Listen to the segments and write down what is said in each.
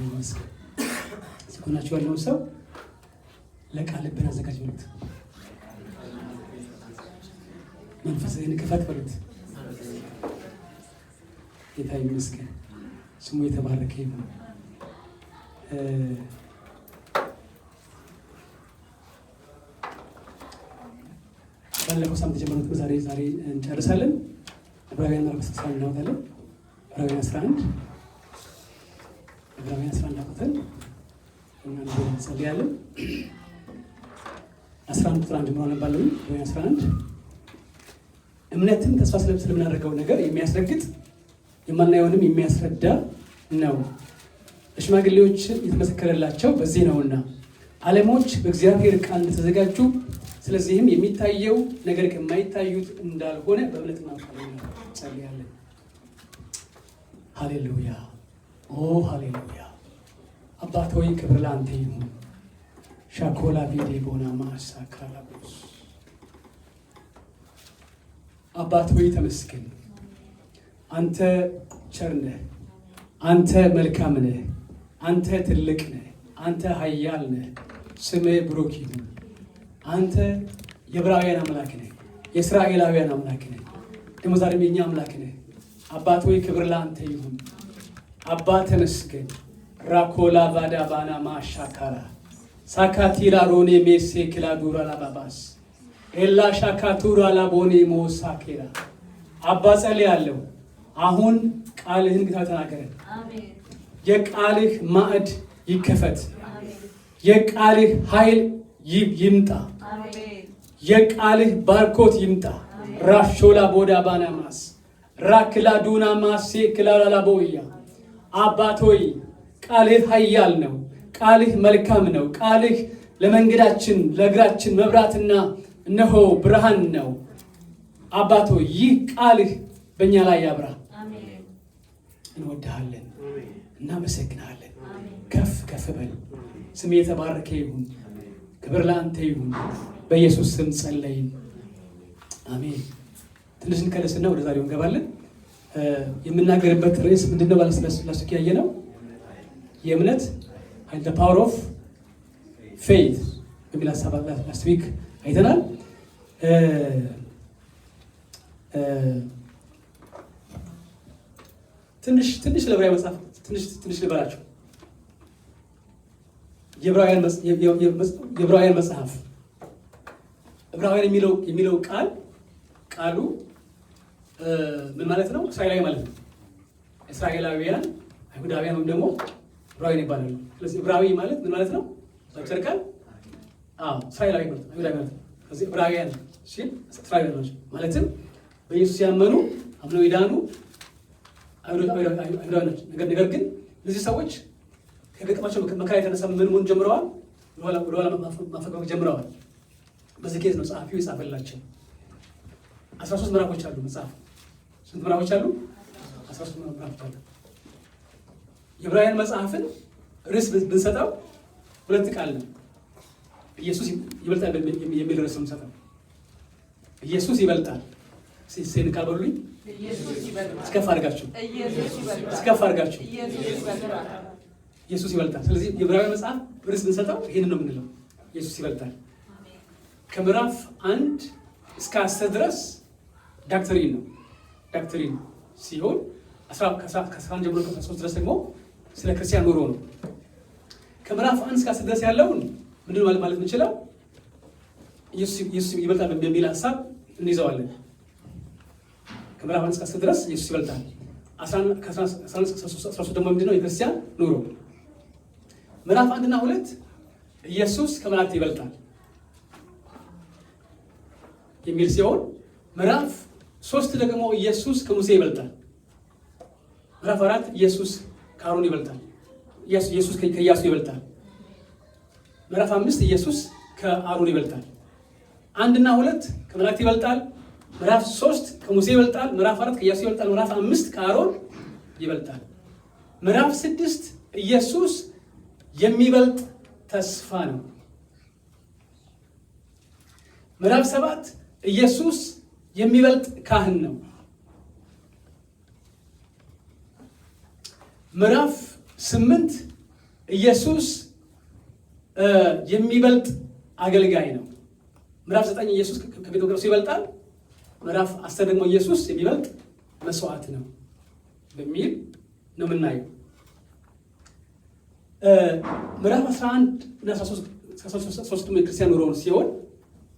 ይመስገን። ሲኮናችሁ ያለውን ሰው ለቃል ልብን አዘጋጅ በሉት። መንፈስህን ክፈት በሉት። ጌታ ይመስገን፣ ስሙ የተባረከ ይሁን። ባለፈው ሳምንት ጀምሮ ዛሬ እንጨርሳለን። ዕብራውያን 11 እናወጣለን። ዕብራውያን 11 አውጥተን እንጸልያለን። 11 ቁጥር 1 ጀምሮ አነባለሁ። ዕብራውያን 11 እምነትን ተስፋ ስለምናደርገው ነገር የሚያስረግጥ የማናየውንም የሚያስረዳ ነው። ለሽማግሌዎች የተመሰከረላቸው በዚህ ነውና ዓለሞች በእግዚአብሔር ቃል እንደተዘጋጁ፣ ስለዚህም የሚታየው ነገር ከማይታዩት እንዳልሆነ በእምነት እናውቃለን። ጸልያለን። ሃሌሉያ ኦ ሃሌሉያ። አባት ሆይ ክብር ለአንተ ይሁን። ሻኮላ ቪዴ ቦና ማሳካላቦስ አባት ሆይ ተመስገን። አንተ ቸር ነህ፣ አንተ መልካም ነህ፣ አንተ ትልቅ ነህ፣ አንተ ኃያል ነህ። ስምህ ብሩክ ይሁን። አንተ የዕብራውያን አምላክ ነህ፣ የእስራኤላውያን አምላክ ነህ፣ ደግሞ ዛሬም የኛ አምላክ ነህ። አባት ሆይ ክብር ለአንተ ይሁን። አባ ተመስገን። ራኮላ ባዳ ባና ማሻካራ ሳካቲራ ሮኔ ሜሴ ክላዱራ ላባባስ ኤላ ሻካቱራ ላቦኔ ሞሳኬራ አባ ጸልያለሁ። አሁን ቃልህን ጌታ ተናገረን። የቃልህ ማዕድ ይከፈት። የቃልህ ኃይል ይምጣ። የቃልህ ባርኮት ይምጣ። ራሾላ ቦዳ ባናማስ ራክላ ዱና ማሴ ክላላ ቦያ አባት ሆይ ቃልህ ኃያል ነው። ቃልህ መልካም ነው። ቃልህ ለመንገዳችን ለእግራችን መብራትና እነሆ ብርሃን ነው። አባት ሆይ ይህ ቃልህ በእኛ ላይ ያብራ። እንወድሃለን፣ እናመሰግናለን። ከፍ ከፍ በል። ስም የተባረከ ይሁን። ክብር ለአንተ ይሁን። በኢየሱስ ስም ጸለይን፣ አሜን። ትንሽ እንከለስና ወደ ዛሬው እንገባለን። የምናገርበት ርዕስ ምንድነው? ባለስላሴ ያየ ነው የእምነት the power of faith በሚል ሀሳብ ላስት ዊክ አይተናል። ትንሽ ለዕብራውያን መጽሐፍ ትንሽ ልበላችሁ። የዕብራውያን መጽሐፍ ዕብራውያን የሚለው ቃሉ ምን ማለት ነው? እስራኤላዊ ማለት ነው። እስራኤላውያን አይሁዳውያን ወይም ደግሞ ዕብራውያን ይባላሉ። ስለዚህ ዕብራዊ ማለት ምን ማለት ነው? ሰርካል እስራኤላዊ ማለት ነው፣ አይሁዳዊ ማለት ነው። ስለዚህ ዕብራውያን ሲል እስራኤላዊ ናቸው። ማለትም በኢየሱስ ያመኑ አምነው ይዳኑ አይሁዳዊ ናቸው። ነገር ግን እነዚህ ሰዎች ከገጠማቸው መከራ የተነሳ ምን ጀምረዋል? ወደኋላ ማፈግፈግ ጀምረዋል። በዚህ ኬዝ ነው ጸሐፊው የጻፈላቸው። 13 ምዕራፎች አሉ መጽሐፉ። ስንት ምዕራፎች አሉ? 13 ምዕራፎች አሉ። የዕብራውያን መጽሐፍን ርዕስ ብንሰጠው 2 ቃል ነው። ኢየሱስ ይበልጣል የሚል ርዕስ ብንሰጠው ኢየሱስ ይበልጣል። ሴን ካልበሉኝ እስከፍ አድርጋችሁ ኢየሱስ ይበልጣል። ስለዚህ የዕብራውያን መጽሐፍ ርዕስ ብንሰጠው ይሄንን ነው የምንለው፣ ኢየሱስ ይበልጣል። ከምዕራፍ 1 እስከ 10 ድረስ ዳክትሪን ነው። ዳክትሪን ሲሆን ከ11 ጀምሮ ከ13 ድረስ ደግሞ ስለ ክርስቲያን ኑሮ ነው። ከምዕራፍ 1 እስከ 10 ድረስ ያለውን ምንድን ነው ማለት የምንችለው? ኢየሱስ ይበልጣል በሚል ሀሳብ እንይዘዋለን። ከምዕራፍ 1 እስከ 10 ድረስ ኢየሱስ ይበልጣል። 11 እስከ 13 ደግሞ ምንድን ነው? የክርስቲያን ኑሮ። ምዕራፍ 1 እና 2 ኢየሱስ ከመላእክት ይበልጣል የሚል ሲሆን ምዕራፍ 3 ደግሞ ኢየሱስ ከሙሴ ይበልጣል። ምዕራፍ 4 ኢየሱስ ከአሮን ይበልጣል። ኢየሱስ ከኢያሱ ይበልጣል። ምዕራፍ 5 ኢየሱስ ከአሮን ይበልጣል። 1 እና 2 ከመላእክት ይበልጣል። ምዕራፍ 3 ከሙሴ ይበልጣል። ምዕራፍ 4 ከኢያሱ ይበልጣል። ምዕራፍ 5 ከአሮን ይበልጣል። ምዕራፍ 6 ኢየሱስ የሚበልጥ ተስፋ ነው። ምዕራፍ 7 ኢየሱስ የሚበልጥ ካህን ነው። ምዕራፍ 8 ኢየሱስ የሚበልጥ አገልጋይ ነው። ምዕራፍ 9 ኢየሱስ ከቤተ መቅደሱ ይበልጣል። ምዕራፍ 10 ደግሞ ኢየሱስ የሚበልጥ መስዋዕት ነው በሚል ነው የምናየው። ምዕራፍ 11 እና 13 የክርስቲያን ኑሮውን ሲሆን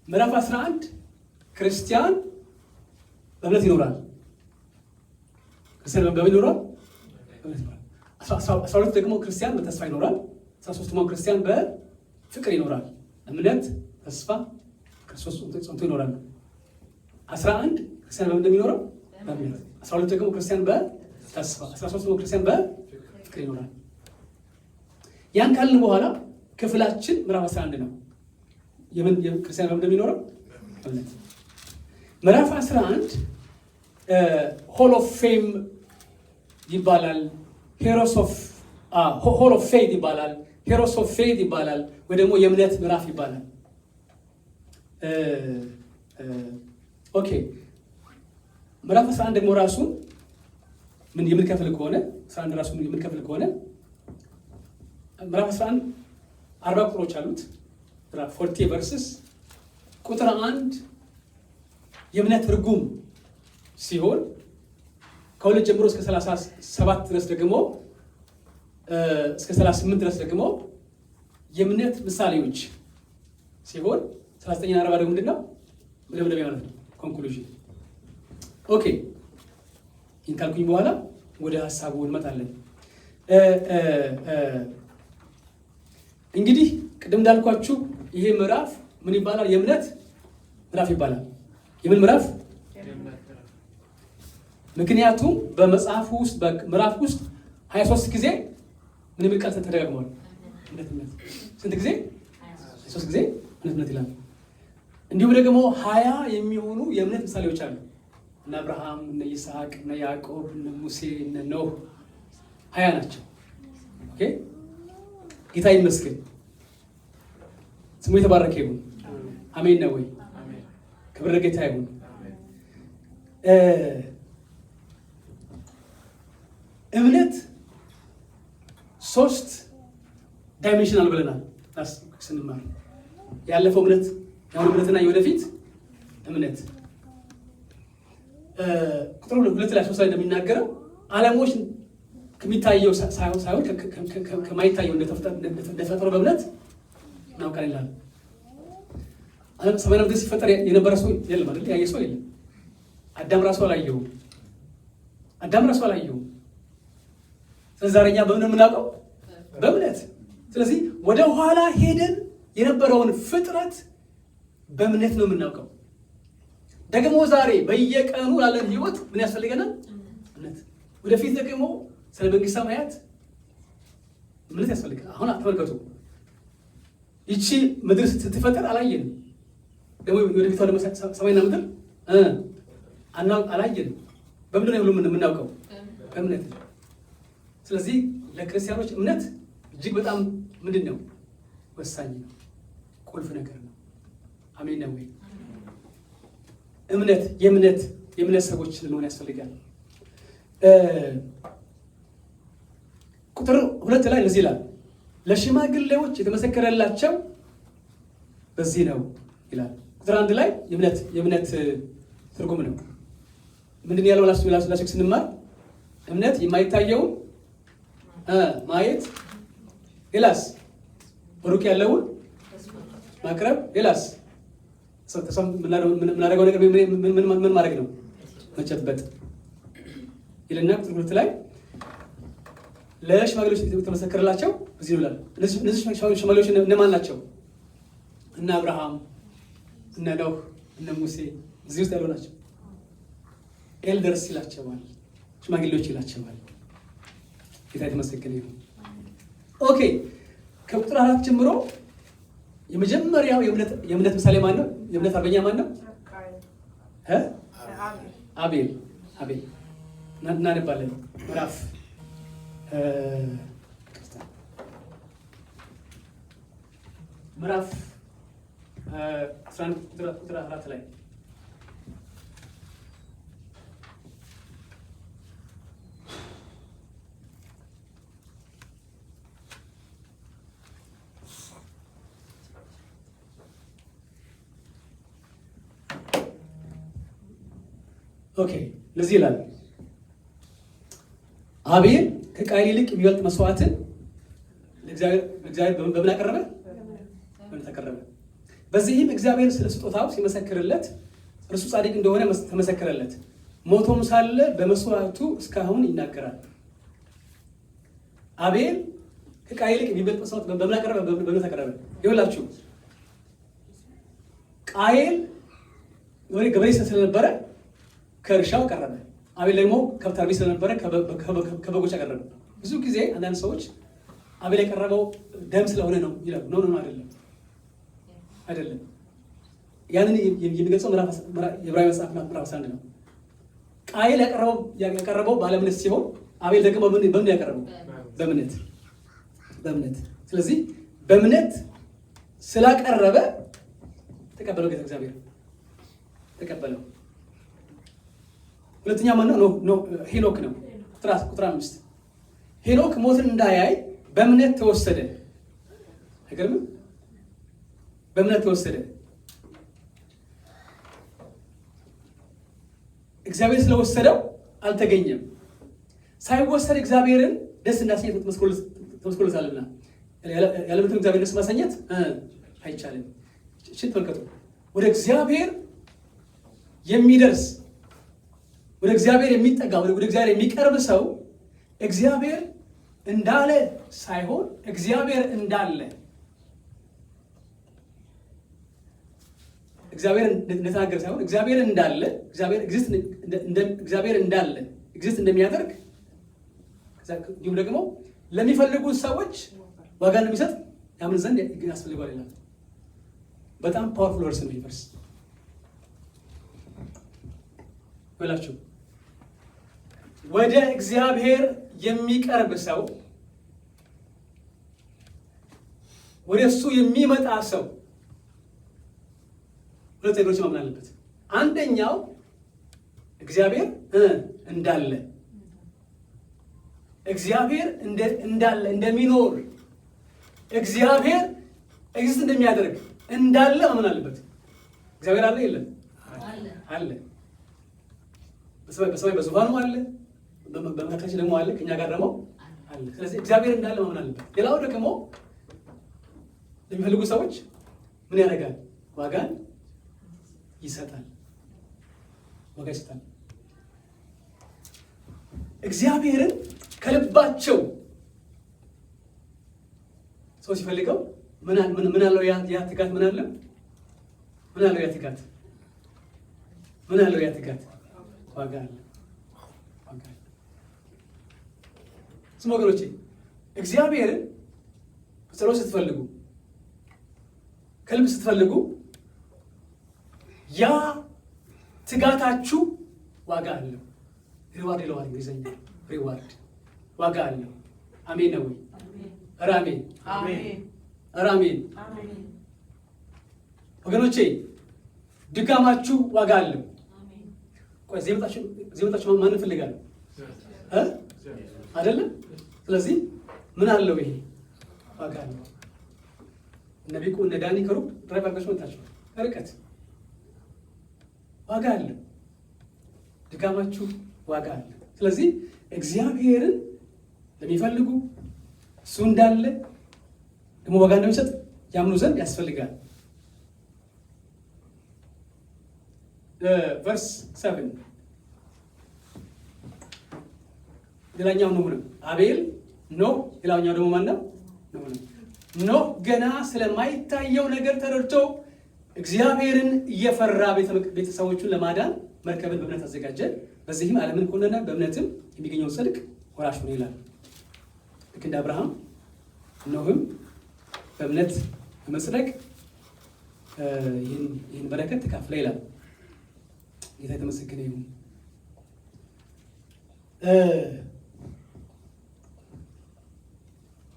ምዕራፍ 11 ክርስቲያን በእምነት ይኖራል። ክርስቲያን በምን ይኖራል? 12 ደግሞ ክርስቲያን በተስፋ ይኖራል። 13 ደግሞ ክርስቲያን በፍቅር ይኖራል። እምነት፣ ተስፋ፣ ክርስቶስ ጸንቶ ይኖራል። 11 ክርስቲያን በምን እንደሚኖረው በእምነት፣ 12 ደግሞ ክርስቲያን በተስፋ፣ 13 ደግሞ ክርስቲያን በፍቅር ይኖራል። ያን ካልን በኋላ ክፍላችን ምዕራፍ 11 ነው። ክርስቲያን በምን እንደሚኖረው እምነት። ምዕራፍ 11 ሆል ኦፍ ፌም ይባላል። ሆል ኦፍ ፌት ይባላል። ሄሮስ ኦፍ ፌት ይባላል። ወይ ደግሞ የእምነት ምዕራፍ ይባላል። ኦኬ ምዕራፍ 11 ደግሞ ራሱን የምንከፍል ከሆነ 11 ራሱን የምንከፍል ከሆነ ምዕራፍ 11 40 ቁጥሮች አሉት። ምዕራፍ 40 ቨርስስ ቁጥር 1 የእምነት ትርጉም ሲሆን ከ2 ጀምሮ እስከ 37 ድረስ ደግሞ እስከ 38 ድረስ ደግሞ የእምነት ምሳሌዎች ሲሆን 39 እና 40 ደግሞ ምንድነው? መደምደሚያ ማለት ነው። ኮንክሉዥን። ኦኬ ይህን ካልኩኝ በኋላ ወደ ሀሳቡ እንመጣለን። እንግዲህ ቅድም እንዳልኳችሁ ይሄ ምዕራፍ ምን ይባላል? የእምነት ምዕራፍ ይባላል። የምን ምዕራፍ? ምክንያቱም በመጽሐፉ ውስጥ በምዕራፍ ውስጥ 23 ጊዜ ምን የሚል ቃል ተደጋግሟል? እምነት። ስንት ጊዜ? 23 ጊዜ እምነት ይላል። እንዲሁም ደግሞ 20 የሚሆኑ የእምነት ምሳሌዎች አሉ። እነ አብርሃም፣ እነ ይስሐቅ፣ እነ ያዕቆብ፣ እነ ሙሴ፣ እነ ኖህ 20 ናቸው። ኦኬ ጌታ ይመስገን፣ ስሙ የተባረከ ይሁን። አሜን ነው ወይ? ክብር ለጌታ ይሁን። እምነት 3 ዳይሜንሽናል ብለናል ስንማር። ያለፈው እምነት፣ የአሁኑ እምነትና የወደፊት እምነት። ቁጥር 2 ላይ 3 ላይ እንደሚናገረው ዓለሞች ከሚታየው ሳይሆን ከማይታየው እንደተፈጠሩ በእምነት እናውቃለን ይላል። ሰማይና ምድር ሲፈጠር የነበረ ሰው የለም አይደል? ያየ ሰው የለም። አዳም ራሱ አላየውም። ስለዚህ ዛሬ እኛ በምን የምናውቀው? በእምነት። ስለዚህ ወደ ኋላ ሄደን የነበረውን ፍጥረት በእምነት ነው የምናውቀው። ደግሞ ዛሬ በየቀኑ ላለን ህይወት ምን ያስፈልገናል? እምነት። ወደፊት ደግሞ ስለ መንግስተ ሰማያት እምነት ያስፈልገናል። አሁን ተመልከቱ፣ ይቺ ምድር ስትፈጠር አላየንም። ደግሞ ወደፊት ወደ ሰማይና ምድር አላየንም። በምንድን ነው ሁሉ የምናውቀው? በእምነት። ስለዚህ ለክርስቲያኖች እምነት እጅግ በጣም ምንድን ነው? ወሳኝ ነው፣ ቁልፍ ነገር ነው። አሜን ነው ወይ? እምነት የእምነት ሰዎች ልንሆን ያስፈልጋል። ቁጥር 2 ላይ ለዚህ ይላል፣ ለሽማግሌዎች የተመሰከረላቸው በዚህ ነው ይላል። ቁጥር 1 ላይ የእምነት ትርጉም ነው። ምንድን ያለው ላስላስ ስንማር እምነት የማይታየውን ማየት፣ ሌላስ በሩቅ ያለውን ማቅረብ፣ ሌላስ ምናደርገው ነገር ምን ማድረግ ነው? መጨበጥ ይልና ቁጥር 2 ላይ ለሽማግሌዎች የተመሰከረላቸው በዚህ ነው ይላል። እነዚህ ሽማግሌዎች እነማን ናቸው? እነ አብርሃም፣ እነ ኖህ፣ እነ ሙሴ እዚህ ውስጥ ያሉ ናቸው። ኤልደርስ ይላቸዋል፣ ሽማግሌዎች ይላቸዋል። ጌታ የተመሰገነ ይሁን። ኦኬ ከቁጥር 4 ጀምሮ የመጀመሪያው የእምነት ምሳሌ ማን ነው? የእምነት አርበኛ ማን ነው? አቤል እናነባለን። ምዕራፍ 11 ቁጥር 4 ላይ ኦኬ ለዚህ ይላል አቤል ከቃየል ይልቅ የሚበልጥ መስዋዕትን እግዚአብሔር በምን አቀረበ? በምን ተቀረበ? በዚህም እግዚአብሔር ስለ ስጦታው ሲመሰክርለት እርሱ ጻድቅ እንደሆነ ተመሰከረለት። ሞቶም ሳለ በመስዋዕቱ እስካሁን ይናገራል። አቤል ከቃየል ይልቅ የሚበልጥ መስዋዕት በምን አቀረበ? በምን ተቀረበ? ይኸውላችሁ ቃየል ገበሬ ስለነበረ ከእርሻው ቀረበ። አቤል ደግሞ ከብት አርቢ ስለነበረ ከበጎች አቀረበ። ብዙ ጊዜ አንዳንድ ሰዎች አቤል የቀረበው ደም ስለሆነ ነው ይላሉ። ነው አይደለም። ያንን የሚገልጸው የዕብራዊ መጽሐፍ ምዕራፍ 11 ነው። ቃየል ያቀረበው ባለእምነት ሲሆን አቤል ደግሞ በምን ያቀረበው? በእምነት። ስለዚህ በእምነት ስላቀረበ ተቀበለው ጌታ እግዚአብሔር ተቀበለው። ሁለተኛ ማን ነው? ሄኖክ ነው። ቁጥር 5 ሄኖክ ሞትን እንዳያይ በእምነት ተወሰደ። አይገርምም? በእምነት ተወሰደ። እግዚአብሔር ስለወሰደው አልተገኘም። ሳይወሰድ እግዚአብሔርን ደስ እንዳሰኘት ተመስክሮለታልና ያለ እምነት እግዚአብሔር ደስ ማሰኘት አይቻልም። እሺ ተመልከቱ። ወደ እግዚአብሔር የሚደርስ ወደ እግዚአብሔር የሚጠጋ ወደ እግዚአብሔር የሚቀርብ ሰው እግዚአብሔር እንዳለ ሳይሆን እግዚአብሔር እንዳለ እግዚአብሔር እንደተናገረ ሳይሆን እግዚአብሔር እንዳለ እግዚአብሔር እንዳለ ኤግዚስት እንደሚያደርግ እንዲሁም ደግሞ ለሚፈልጉት ሰዎች ዋጋ እንደሚሰጥ ያምን ዘንድ ያስፈልጋል ይላል። በጣም ፓወርፉል ቨርስ ነው ይፈርስ ወላችሁ ወደ እግዚአብሔር የሚቀርብ ሰው ወደ እሱ የሚመጣ ሰው ሁለት ነገሮች ማመን አለበት። አንደኛው እግዚአብሔር እንዳለ እንደሚኖር እግዚአብሔር ኤግዚስት እንደሚያደርግ እንዳለ ማመን አለበት። እግዚአብሔር አለ የለም? አለ። በሰማይ በዙፋኑ አለ፣ በመካከላችን ደግሞ አለ፣ ከኛ ጋር ደግሞ አለ። ስለዚህ እግዚአብሔር እንዳለ ማመን አለበት። ሌላው ደግሞ ለሚፈልጉ ሰዎች ምን ያደርጋል? ዋጋን ይሰጣል። ዋጋ ይሰጣል። እግዚአብሔርን ከልባቸው ሰው ሲፈልገው ምን አለው? ያ ትጋት ምን አለው? ምን አለው? ያ ትጋት ምን አለው? ያ ትጋት ዋጋ አለ። ዋጋ አለ። ስሙ ወገኖቼ፣ እግዚአብሔርን በጸሎት ስትፈልጉ፣ ከልብ ስትፈልጉ ያ ትጋታችሁ ዋጋ አለው። ሪዋርድ ይለዋል እንግሊዝኛ። ሪዋርድ ዋጋ አለው። አሜን ነው ወይ? ኧረ አሜን። ኧረ አሜን ወገኖቼ፣ ድካማችሁ ዋጋ አለው። ቆይ እዚህ መጣችሁ ማን እንፈልጋለን አይደለም? ስለዚህ ምን አለው? ይሄ ዋጋ አለው። እነ ቢቁ እነ ዳኒ ከሩቅ ድራይቭ አድርጋችሁ መጣችሁ ርቀት ዋጋ አለው። ድካማችሁ ዋጋ አለ። ስለዚህ እግዚአብሔርን ለሚፈልጉ እሱ እንዳለ ደግሞ ዋጋ እንደሚሰጥ ያምኑ ዘንድ ያስፈልጋል። ቨርስ 7 ሌላኛው ነው አቤል ኖህ፣ ሌላኛው ደግሞ ማን ነው? ኖህ ገና ስለማይታየው ነገር ተረድቶ እግዚአብሔርን እየፈራ ቤተሰቦቹን ለማዳን መርከብን በእምነት አዘጋጀ። በዚህም ዓለምን ኮነነ፣ በእምነትም የሚገኘው ጽድቅ ወራሽ ሆነ ይላል። ልክ እንደ አብርሃም ኖህም በእምነት በመጽደቅ ይህን በረከት ተካፈለ ይላል። ጌታ የተመሰገነ ይሁን።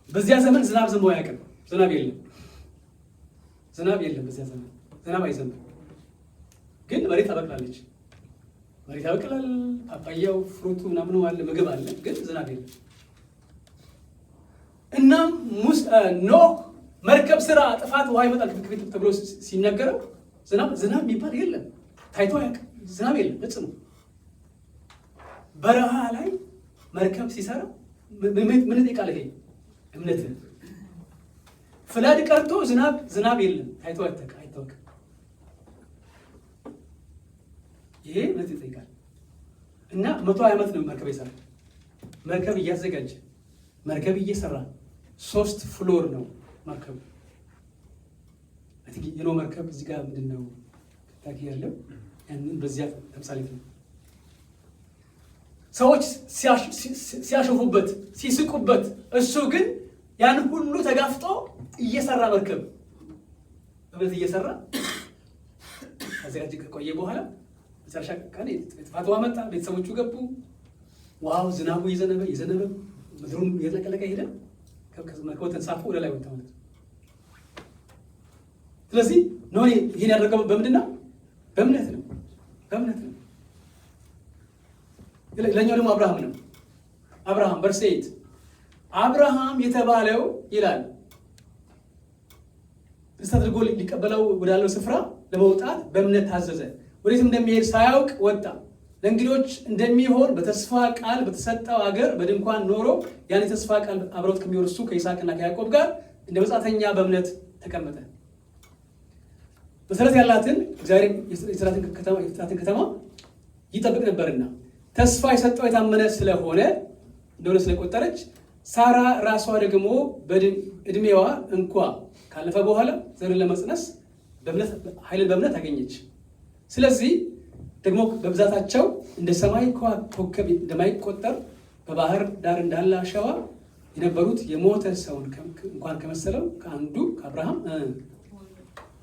በዚያ ዘመን ዝናብ ዘንቦ አያውቅም። ዝናብ የለም። በዚያ ዘመን ዝናብ አይዘንብም። ግን መሬት ታበቅላለች። መሬት ያበቅላል። ፓፓያው፣ ፍሩቱ ምናምኑ አለ፣ ምግብ አለ። ግን ዝናብ የለም። እናም ኖህ መርከብ ስራ፣ ጥፋት፣ ውሃ ይመጣል ተብሎ ሲነገረው ዝናብ የሚባል የለም። ታይቶ አያውቅም። ዝናብ የለም ፈጽሞ። በረሃ ላይ መርከብ ሲሰራ ምን ይጠይቃል? ይሄ እምነት። ፍላድ ቀርቶ ዝናብ የለም አይታወቅም። ይሄ እምነት ይጠይቃል። እና 120 ዓመት ነው መርከብ የሰራ መርከብ እያዘጋጀ መርከብ እየሰራ 3 ፍሎር ነው መርከቡ። የኖ መርከብ እዚህ ጋር ምንድን ነው ታኪ ያለው ያንን በዚያ ተምሳሌት ነው። ሰዎች ሲያሾፉበት ሲስቁበት፣ እሱ ግን ያን ሁሉ ተጋፍጦ እየሰራ መርከብ እምነት እየሰራ አዘጋጅ ከቆየ በኋላ መጨረሻ ቀን ጥፋት ውሃ መጣ። ቤተሰቦቹ ገቡ። ዋው ዝናቡ እየዘነበ ምድሩን እየተለቀለቀ ሄደ። መርከቡ ተንሳፎ ወደ ላይ ወጣ ማለት ነው። ስለዚህ ኖህ ይህን ያደረገው በምንድን ነው? በእምነት ነው። ለኛው ደግሞ አብርሃም ነው። አብርሃም በርሴት አብርሃም የተባለው ይላል ርስት አድርጎ ሊቀበለው ወዳለው ስፍራ ለመውጣት በእምነት ታዘዘ። ወዴትም እንደሚሄድ ሳያውቅ ወጣ። ለእንግዶች እንደሚሆን በተስፋ ቃል በተሰጠው አገር በድንኳን ኖሮ ያን የተስፋ ቃል አብረውት ከሚወርሱ ከይስሐቅና ከያዕቆብ ጋር እንደ መጻተኛ በእምነት ተቀመጠ። መሰረት ያላትን እግዚአብሔር የሰራትን ከተማ ይጠብቅ ነበርና ተስፋ የሰጠው የታመነ ስለሆነ እንደሆነ ስለቆጠረች ሳራ ራሷ ደግሞ እድሜዋ እንኳ ካለፈ በኋላ ዘርን ለመጽነስ ኃይልን በእምነት አገኘች። ስለዚህ ደግሞ በብዛታቸው እንደ ሰማይ ኮከብ እንደማይቆጠር በባህር ዳር እንዳለ አሸዋ የነበሩት የሞተ ሰውን እንኳን ከመሰለው ከአንዱ ከአብርሃም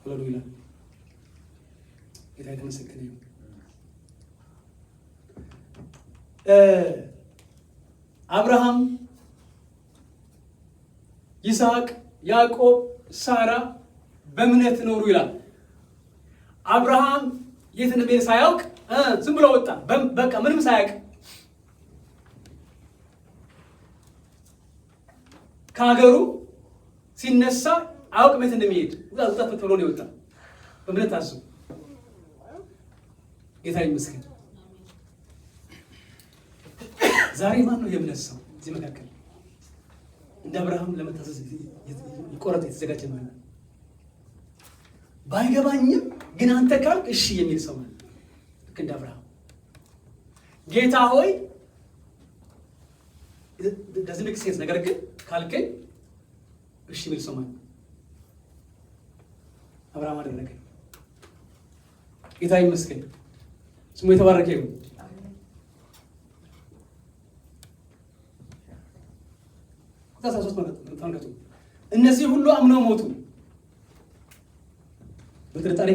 ወለዱ ይላል። ጌታ የተመሰገነ ይሁን። አብርሃም፣ ይስሐቅ፣ ያዕቆብ፣ ሳራ በእምነት ኖሩ ይላል። አብርሃም የት እንደሚሄድ ሳያውቅ ዝም ብሎ ወጣ። በቃ ምንም ሳያውቅ ከሀገሩ ሲነሳ አያውቅም የት እንደሚሄድ ውጣት ብሎ ነው የወጣ። በእምነት አስቡ። ጌታ ይመስገን። ዛሬ ማን ነው የእምነት ሰው እዚህ መካከል? እንደ አብርሃም ለመታዘዝ ይቆረጥ የተዘጋጀ ማለት ባይገባኝም ግን አንተ ካልክ እሺ የሚል ሰው ማለት ልክ እንደ አብርሃም ጌታ ሆይ doesn't make sense ነገር ግን ካልከኝ እሺ የሚል ሰው ማለት አብርሃም አደረገ። ጌታ ይመስገን፣ ስሙ የተባረከ ይሁን። እነዚህ ሁሉ አምነው ሞቱ። በጥርጣሬ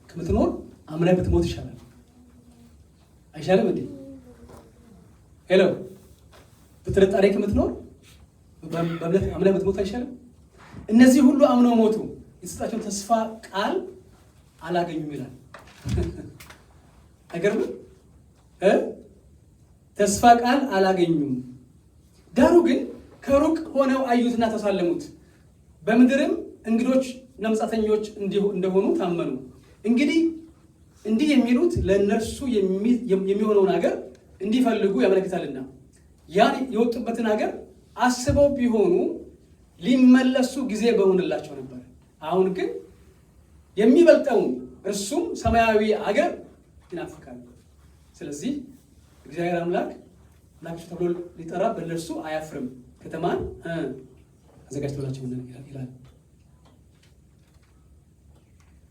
ከምትኖር አምነህ ብትሞት ይሻላል። አይሻልም እንዴ? ሄሎ፣ በጥርጣሬ ከምትኖር በእምነት አምነህ ብትሞት አይሻልም? እነዚህ ሁሉ አምነው ሞቱ፣ የተሰጣቸውን ተስፋ ቃል አላገኙም ይላል። አይገርምም? ተስፋ ቃል አላገኙም። ዳሩ ግን ከሩቅ ሆነው አዩትና ተሳለሙት። በምድርም እንግዶች እና መጻተኞች እንደሆኑ ታመኑ። እንግዲህ እንዲህ የሚሉት ለእነርሱ የሚሆነውን ሀገር እንዲፈልጉ ያመለክታልና ያን የወጡበትን ሀገር አስበው ቢሆኑ ሊመለሱ ጊዜ በሆንላቸው ነበር። አሁን ግን የሚበልጠውን እርሱም ሰማያዊ ሀገር ይናፍቃሉ። ስለዚህ እግዚአብሔር አምላካቸው ተብሎ ሊጠራ በእነርሱ አያፍርም። ከተማን አዘጋጅቶላቸው ይላል።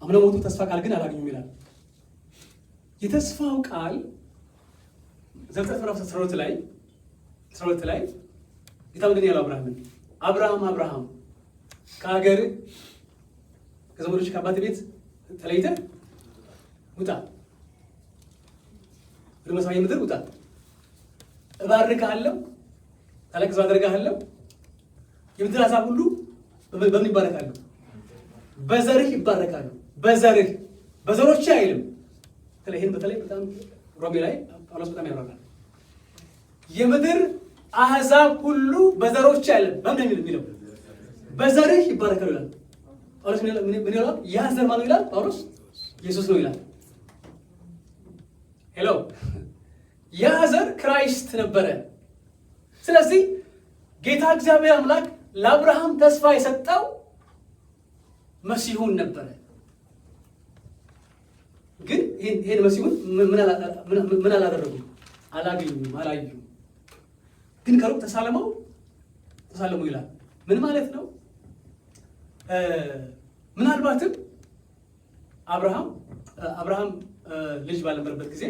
አምነው ሞቱ፣ ተስፋ ቃል ግን አላገኙም ይላል። የተስፋው ቃል ዘፍጥረት ምዕራፍ 12 ላይ ጌታ ምንድን ያለው አብርሃም ከሀገር ከዘመዶች ከአባት ቤት ተለይተህ ውጣ፣ ወደ መሳይ ምድር ውጣ፣ እባርክሃለሁ፣ ታላቅ ሕዝብ አደርግሃለሁ፣ የምድር አሕዛብ ሁሉ በምን ይባረካሉ? በዘርህ ይባረካሉ። በዘሮች አይልም። ይህን በተለይ በጣም ሮሜ ላይ ጳውሎስ በጣም ያብራራል። የምድር አሕዛብ ሁሉ በዘሮች አይልም። በምን የሚለው በዘርህ ይባረካሉ ይላል ጳውሎስ። ምን ይላል? ያ ዘር ማነው ይላል ጳውሎስ? ኢየሱስ ነው ይላል። ሄሎ፣ ያ ዘር ክራይስት ነበረ። ስለዚህ ጌታ እግዚአብሔር አምላክ ለአብርሃም ተስፋ የሰጠው መሲሁን ነበረ። ግን ይሄን መሲሁን ምን አላደረጉም? አላገኙም፣ አላዩም። ግን ከሩቅ ተሳለሙ ይላል። ምን ማለት ነው? ምናልባትም አብርሃም ልጅ ባልነበረበት ጊዜ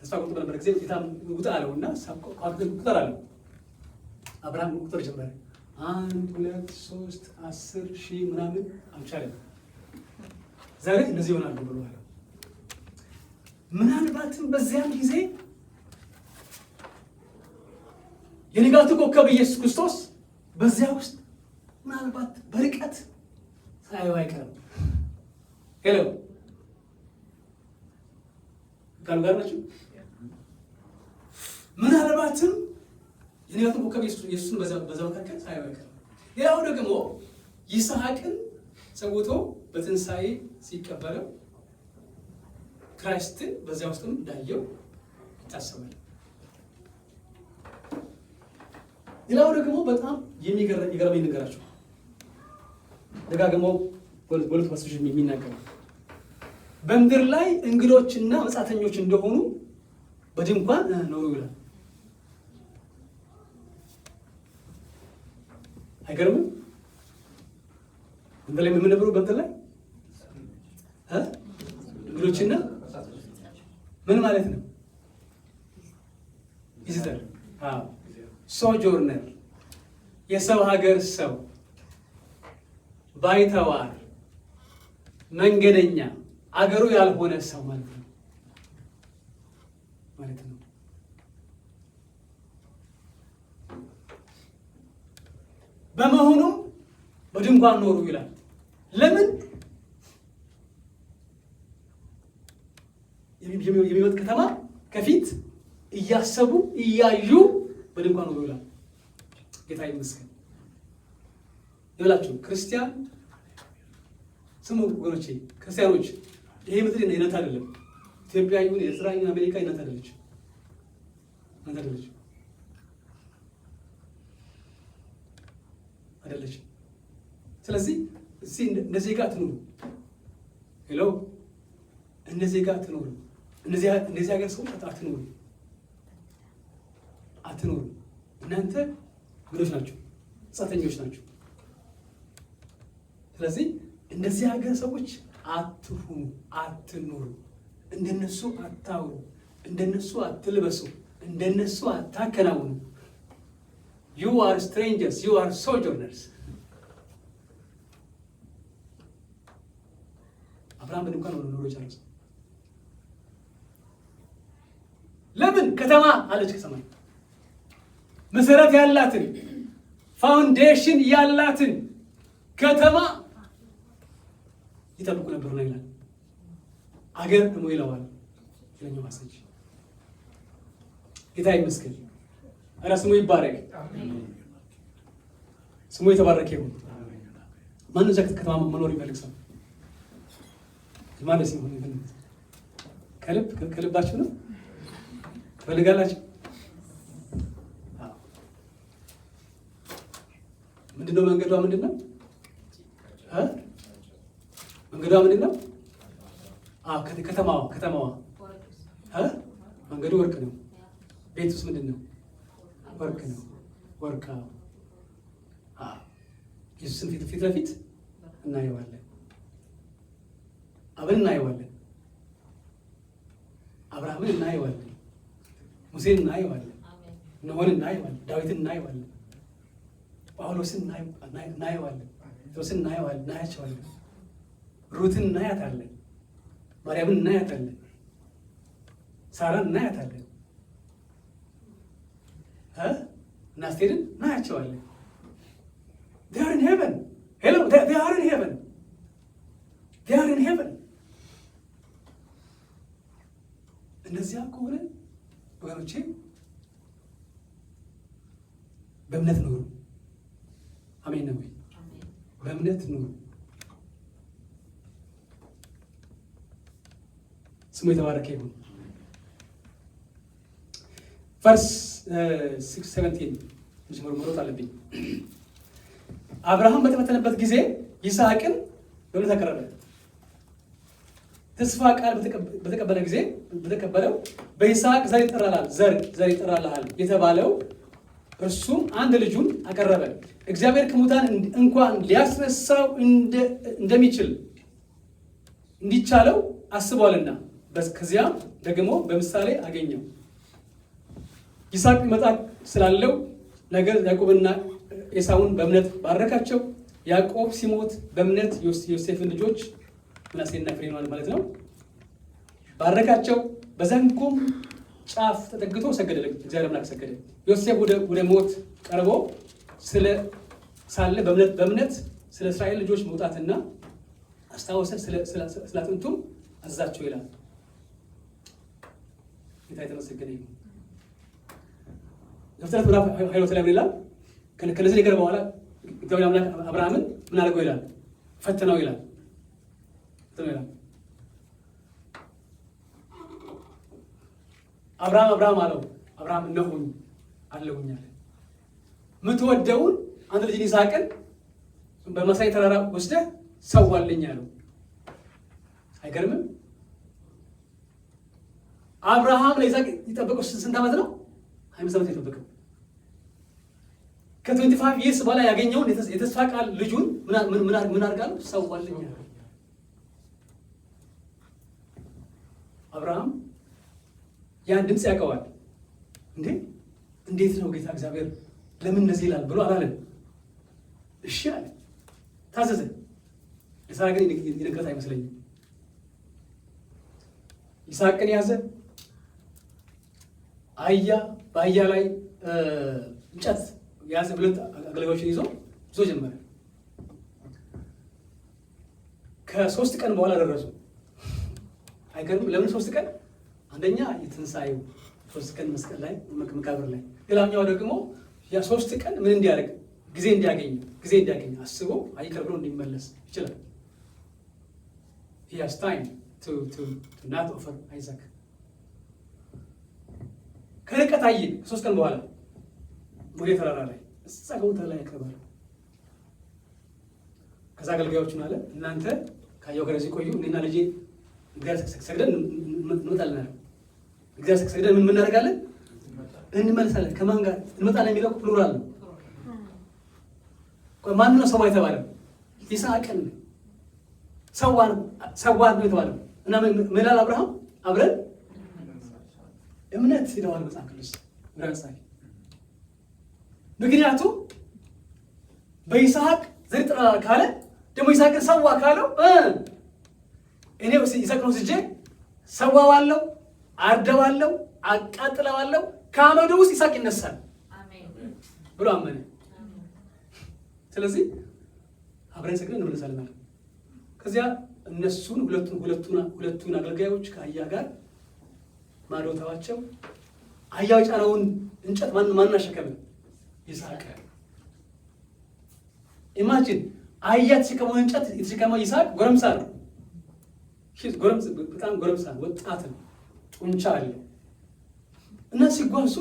ተስፋ ቆርጦ በነበረ ጊዜ ጌታ ቁጥር አለውና ቁጥር አለው። አብርሃም ቁጥር ጀመረ። 1 2 3 10 ሺህ ምናምን አልቻለም። ዛሬ እንደዚህ ይሆናሉ ብሎ አለ። ምናልባትም በዚያም ጊዜ የንጋቱ ኮከብ ኢየሱስ ክርስቶስ በዚያ ውስጥ ምናልባት በርቀት ሳያየው አይቀርም። ሄሎ ጋር ናችሁ? ምናልባትም የንጋቱ ኮከብ ኢየሱስን በዛ መካከል ሳያየው አይቀርም። ሌላው ደግሞ ይስሐቅን ሰውቶ በትንሣኤ ሲቀበለው ክራይስትን በዚያ ውስጥም እንዳየው ይታሰባል። ሌላው ደግሞ በጣም የሚገርመኝ ነገራቸው ደጋግመው በሁለት ፓስቶች የሚናገረው በምድር ላይ እንግዶችና መጻተኞች እንደሆኑ በድንኳን ኖሩ ይላል። አይገርምም? በምድር ላይ ምን ነበሩ? በምድር ላይ እንግዶችና ምን ማለት ነው? ቪዚተር፣ ሶጆርነር፣ የሰው ሀገር ሰው፣ ባይተዋር፣ መንገደኛ፣ አገሩ ያልሆነ ሰው ማለት ነው። በመሆኑም በድንኳን ኖሩ ይላል። ለምን? የሚመጣ ከተማ ከፊት እያሰቡ እያዩ በድንኳን ኖሩ ይላል። ጌታ ይመስገን። ይብላችሁ ክርስቲያን ስሙ ወገኖቼ፣ ክርስቲያኖች ይሄ ምድር የእናንተ አይደለም። ኢትዮጵያ ይሁን ኤርትራ ይሁን አሜሪካ የእናንተ አይደለች። ስለዚህ እዚህ እንደዚህ ጋር ትኑሩ። ሄሎ እንደዚህ ጋር ትኑሩ። እንደዚህ ሀገር ሰዎች አትኑሩ። እናንተ ምኖች ናቸው፣ መጻተኞች ናቸው። ስለዚህ እንደዚህ ሀገር ሰዎች አትሁኑ፣ አትኑሩ። እንደነሱ አታውሩ፣ እንደነሱ አትልበሱ፣ እንደነሱ አታከናውኑ። You are strangers, you are sojourners. አብርሃም በድንኳን ኖሮ ጨረሰ። ለምን? ከተማ አለች። ከሰማይ መሰረት ያላትን ፋውንዴሽን ያላትን ከተማ ይጠብቁ ነበር ነው ይላል። አገር ደግሞ ይለዋል ስለኛ ማሰጅ። ጌታ ይመስገን። አረ ስሙ ይባረክ። ስሙ የተባረከ ይሁን። ማን ነው ከተማ መኖር ይፈልግ ሰው? ማለት ሲሆን ከልባችሁ ነው ትፈልጋላችሁ? ምንድነው መንገዷ? ምንድነው መንገዷ? ምንድነው? ከተማዋ መንገዱ ወርቅ ነው። ቤት ውስጥ ምንድነው? ወርቅ ነው። ወርቅ ኢየሱስን ፊት ለፊት እናየዋለን። አብን እናየዋለን። አብርሃምን እናየዋለን። ሙሴን እናየዋለን። ኖህን እናየዋለን። ዳዊትን እናየዋለን። ጳውሎስን እናየዋለን። ጴጥሮስን እናያቸዋለን። ሩትን እናያታለን። ማርያምን እናያታለን። ሳራን እናያታለን። እና አስቴርን እናያቸዋለን። they are in heaven. Hello, they are in heaven. They are in heaven. እንደዚያ ከሆነ ወገኖቼ በእምነት ኑሩ። አሜን ነው ወይ? በእምነት ኑሩ። ስሙ የተባረከ ይሁን። ቨርስ 6:17 መሮጥ አለብኝ። አብርሃም በተፈተነበት ጊዜ ይስሐቅን በእምነት አቀረበ። ተስፋ ቃል በተቀበለ ጊዜ በተቀበለው በይስሐቅ ዘር ይጠራልሃል የተባለው እርሱም አንድ ልጁን አቀረበ። እግዚአብሔር ከሙታን እንኳን ሊያስነሳው እንደሚችል እንዲቻለው አስቧልና። ከዚያም ደግሞ በምሳሌ አገኘው። ይስሐቅ ሊመጣ ስላለው ነገር ያዕቆብና ኤሳውን በእምነት ባረካቸው። ያዕቆብ ሲሞት በእምነት ዮሴፍን ልጆች ምናሴና ኤፍሬም ማለት ነው ባረካቸው። በዘንጉም ጫፍ ተጠግቶ ሰገደ፣ እግዚአብሔር አምላክ ሰገደ። ዮሴፍ ወደ ሞት ቀርቦ ሳለ በእምነት ስለ እስራኤል ልጆች መውጣትና አስታወሰ፣ ስለ አጥንቱም አዛቸው ይላል። ጌታ የተመሰገነ ይሁን። ዘፍጥረት ምዕራፍ 22 ላይ ይላል ከነዚህ ነገር በኋላ እግዚአብሔር አምላክ አብርሃምን ምን አድርገው ይላል? ፈተነው ይላል። አብርሃም አለው፣ አብርሃም እነሆኝ አለሁኝ አለ። የምትወደውን አንድ ልጅ ይስሐቅን በመሳይ ተራራ ወስደህ ሰዋልኝ አለው። አይገርምም? አብርሃም ለይስሐቅ የጠበቀው ስንት ዓመት ነው? 25 ዓመት የጠበቀው። ከ25 ይርስ በኋላ ያገኘውን የተስፋ ቃል ልጁን ምን አድርጋለሁ? ሰዋልኝ አለው። አብርሃም ያን ድምፅ ያውቀዋል። እንዴት ነው ጌታ እግዚአብሔር ለምን እንደዚህ ይላል ብሎ አላለም። እሺ አለ፣ ታዘዘ። ለሳራ ግን የነገራት አይመስለኝም። ይስሐቅን ያዘ። በአህያ ላይ እንጨት ያዘ። ሁለት አገልጋዮችን ይዞ ጀመረ። ከ3 ቀን በኋላ ደረሱ። አይገርም? ለምን 3 ቀን? አንደኛ የትንሣኤው 3 ቀን መስቀል ላይ መቃብር ላይ፣ ሌላኛው ደግሞ ያ 3 ቀን ምን እንዲያደርግ ጊዜ እንዲያገኝ አስቦ አይቀር ብሎ እንዲመለስ ይችላል። he has time to not offer Isaac። ከርቀት አየ። ከ3 ቀን በኋላ ወደ ተራራ ላይ እዛ ጋር ላይ ያቀርባል። ከዛ አገልጋዮቹን አለ እናንተ ካየው ጋር እዚህ ቆዩ፣ እኔና ልጄ እግዚአብሔር ሰግደን እንመጣለን አለ። እግዚአብሔር ሰግደን ምን እናደርጋለን? እንመለሳለን። ከማን ጋር እንመጣለን የሚለው ፕሉራል ነው። ማን ነው ሰው የተባለው? ይስሐቅን ሰዋ ነው የተባለው። እና ምን ይላል አብርሃም? አብረን እምነት ይለዋል መጽሐፍ ቅዱስ ብራንሳይ። ምክንያቱም በይስሐቅ ዘር ይጠራል ካለ ደግሞ ይስሐቅን ሰዋ ካለው እኔ ይስሐቅን ወስጄ ሰዋዋለሁ፣ አርደዋለሁ፣ አቃጥለዋለሁ፣ ከአመዱ ውስጥ ይስሐቅ ይነሳል ብሎ አመነ። ስለዚህ አብረን ሰግደን እንመለሳለን ማለት። ከዚያ እነሱን ሁለቱን አገልጋዮች ከአህያ ጋር ማዶ ተዋቸው። አህያው የጫነውን እንጨት ማን አሸከመ? ይስሐቅ። ኢማጂን አህያ የተሸከመውን እንጨት የተሸከመው ይስሐቅ ጎረምሳ ነው። በጣም ጎረምሳ ወጣት ነው፣ ጡንቻ አለው። እና ሲጓዙ